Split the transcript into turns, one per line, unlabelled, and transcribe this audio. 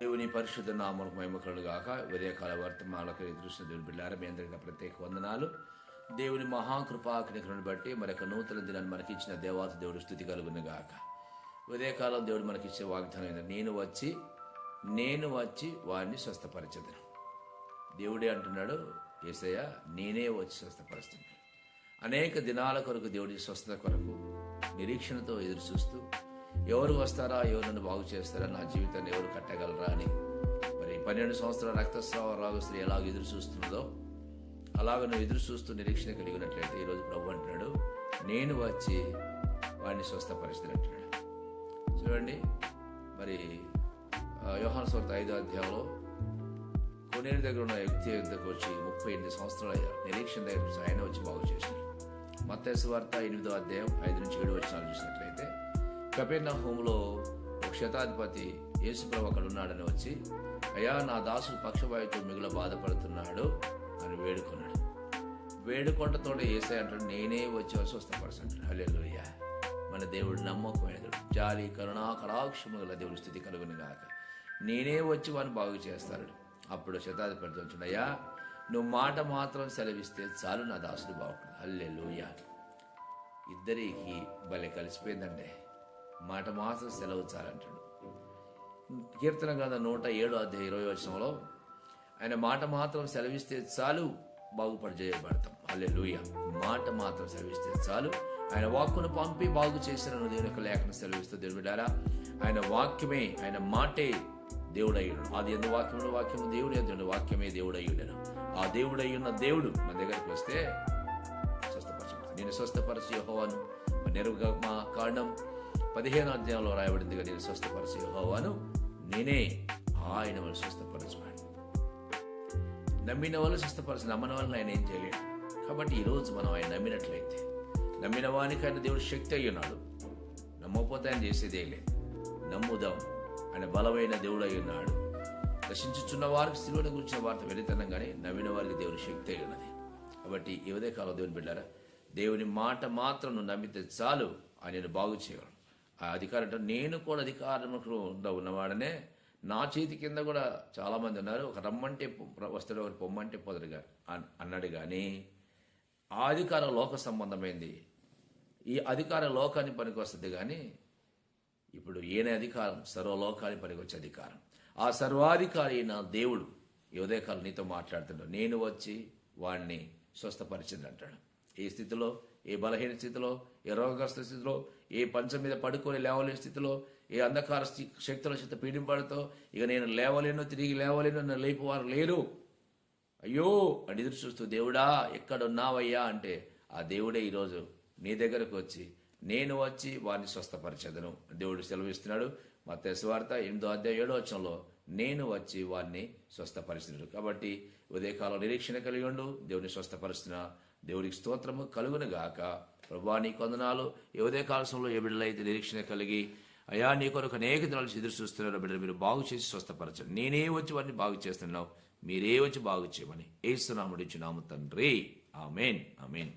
దేవుని పరిశుద్ధ నామములకు మహిమ కలుగుగాక. ఉదయకాల వర్తమానాలకు ఎదురుస్తున్న దేవుని బిడ్డలారా, మీ అందరికీ ప్రత్యేక వందనాలు. దేవుని మహాకృపాకృపను బట్టి మరొక నూతన దినాన్ని మనకిచ్చిన దేవాతి దేవుడు స్తుతి కలుగునుగాక. ఉదయకాలం దేవుడు మనకిచ్చే వాగ్దానం, నేను వచ్చి వారిని స్వస్థపరచెదను. దేవుడే అంటున్నాడు, యేసయ్య నేనే వచ్చి స్వస్థపరుస్తున్నాను. అనేక దినాల కొరకు దేవుడి స్వస్థత కొరకు నిరీక్షణతో ఎదురు చూస్తూ, ఎవరు వస్తారా, ఎవరు నన్ను బాగు చేస్తారా, నా జీవితాన్ని ఎవరు కట్టగలరా అని మరి 12 సంవత్సరాల రక్తస్రావ రోగస్త్రీ ఎలాగ ఎదురు చూస్తున్నదో అలాగ నువ్వు ఎదురు చూస్తూ నిరీక్షణ కలిగినట్లయితే ఈరోజు ప్రభు అంటున్నాడు, నేను వచ్చి వాడిని స్వస్థపరుస్తానంటున్నాడు. చూడండి, మరి యోహాను సువార్త 5వ అధ్యాయంలో కొనేరు దగ్గర ఉన్న వ్యక్తి దగ్గరకు వచ్చి 38 సంవత్సరాలు నిరీక్షణ దగ్గర ఆయన వచ్చి బాగు చేశాడు. మత్తయి సువార్త 8వ అధ్యాయం 5 నుంచి 7 వచనాలు చూసినట్లయితే, కపెర్నహూములో ఒక శతాధిపతి యేసుప్రభు అక్కడ ఉన్నాడని వచ్చి, అయ్యా నా దాసుడు పక్షవాయువుతో మిగుల బాధపడుతున్నాడు అని వేడుకున్నాడు. వేడుకొంటతోనే యేసయ్య అంటాడు, నేనే వచ్చి స్వస్థపరచంటాడు. హల్లెలూయా. మన దేవుడు నమ్మకమైన దేవుడు, జాలి కరుణా కటాక్షము గల దేవుడు, స్తుతి కలుగును గాక. నేనే వచ్చి వాడిని బాగు చేస్తాడు. అప్పుడు శతాధిపతి వచ్చాడు, అయ్యా నువ్వు మాట మాత్రం సెలవిస్తే చాలు, నా దాసుడు బాగుంటుంది. హల్లెలూయా. ఇద్దరికి భలే కలిసిపోయిందండి. మాట మాత్రం సెలవు చాలంటాడు. కీర్తన గ్రంథం 107వ అధ్యాయం 20వ వచనంలో, ఆయన మాట మాత్రం సెలవిస్తే చాలు బాగుపడజేయబడతాం. హల్లెలూయా. మాట మాత్రం సెలవిస్తే చాలు, ఆయన వాక్కును పంపి బాగు చేసిన దేవుని యొక్క లేఖను సెలవిస్తూ, దేవుడు బిడ్డారా, ఆయన వాక్యమే, ఆయన మాటే దేవుడయ్యుడు. అది ఎందు వాక్యము దేవుడు, ఎందు వాక్యమే దేవుడయ్యుడను. ఆ దేవుడయ్యున్న దేవుడు మన దగ్గరికి వస్తే స్వస్థపరచబడతాడు. నేను స్వస్థపరచి యెహోవాను, నిర్గమ కాండం 15వ అధ్యాయంలో రాయబడిందిగా, నేను స్వస్థపరచి యెహోవాను నేనే, ఆయన వాళ్ళు స్వస్థపరచబడి. నమ్మిన వాళ్ళు స్వస్థపరచు, నమ్మని వాళ్ళని ఆయన ఏం చేయలేడు. కాబట్టి ఈరోజు మనం ఆయన నమ్మినట్లయితే, నమ్మిన వానికి ఆయన దేవుడు శక్తి అయి ఉన్నాడు. నమ్మకపోతే ఆయన చేసేదే లేదు. నమ్ముదాం, ఆయన బలమైన దేవుడు అయి ఉన్నాడు. నశించుచున్న వారికి సిలువను గురించిన వార్త వెలితనం, కానీ నమ్మిన వారికి దేవుని శక్తి అయి ఉన్నది. కాబట్టి ఈ ఉదయ కాలం దేవుని బిడ్డారా, దేవుని మాట మాత్రం నువ్వు నమ్మితే చాలు, ఆయన బాగు చేయగలడు. ఆ అధికారం, నేను కూడా అధికారంలో ఉన్నవాడనే, నా చేతి కింద కూడా చాలామంది ఉన్నారు. ఒక రమ్మంటే వస్తాడు, ఒకరు పొమ్మంటే పోదరుగా అన్నాడు. కానీ ఆ అధికారం లోక సంబంధమైంది. ఈ అధికారం లోకాన్ని పనికి వస్తుంది. కానీ ఇప్పుడు ఈయన అధికారం సర్వలోకాన్ని పనికి వచ్చే అధికారం. ఆ సర్వాధికారి అయిన దేవుడు ఈ ఉదయకాలం నీతో మాట్లాడుతున్నాడు. నేను వచ్చి వాడిని స్వస్థపరిచింది అంటాడు. ఏ స్థితిలో, ఏ బలహీన స్థితిలో, ఏ రోగగ్రస్త స్థితిలో, ఏ పంచం మీద పడుకొని లేవలేని స్థితిలో, ఏ అంధకార శక్తుల చేత పీడింపడుతో ఇక నేను లేవలేను, తిరిగి లేవలేను, నన్ను లేపువారు లేరు, అయ్యో అని ఎదురు చూస్తూ, దేవుడా ఎక్కడున్నావయ్యా అంటే, ఆ దేవుడే ఈరోజు నీ దగ్గరకు వచ్చి, నేను వచ్చి వారిని స్వస్థపరిచేదను దేవుడు సెలవిస్తున్నాడు. మత్తయి సువార్త 8వ అధ్యాయం 7వ వచనంలో, నేను వచ్చి వారిని స్వస్థపరిస్తున్నాడు. కాబట్టి ఉదయకాలం నిరీక్షణ కలిగి ఉండు, దేవుని స్వస్థపరుస్తున్నా. దేవుడికి స్తోత్రము కలుగును గాక. ప్రభువా నీకు వందనాలు. ఈ ఉదయకాలంలో ఏ బిడ్డలైతే నిరీక్షణ కలిగి, అయా నీ కొరకు అనేక దినాలు ఎదురు చూస్తున్నారు, బిడ్డలు మీరు బాగు చేసి స్వస్థపరచండి. నేనే వచ్చి వారిని బాగు చేస్తున్నావు, మీరే వచ్చి బాగు చేయమని యేసు నామములో అడుగుచున్నాము తండ్రి. ఆమేన్, ఆమేన్.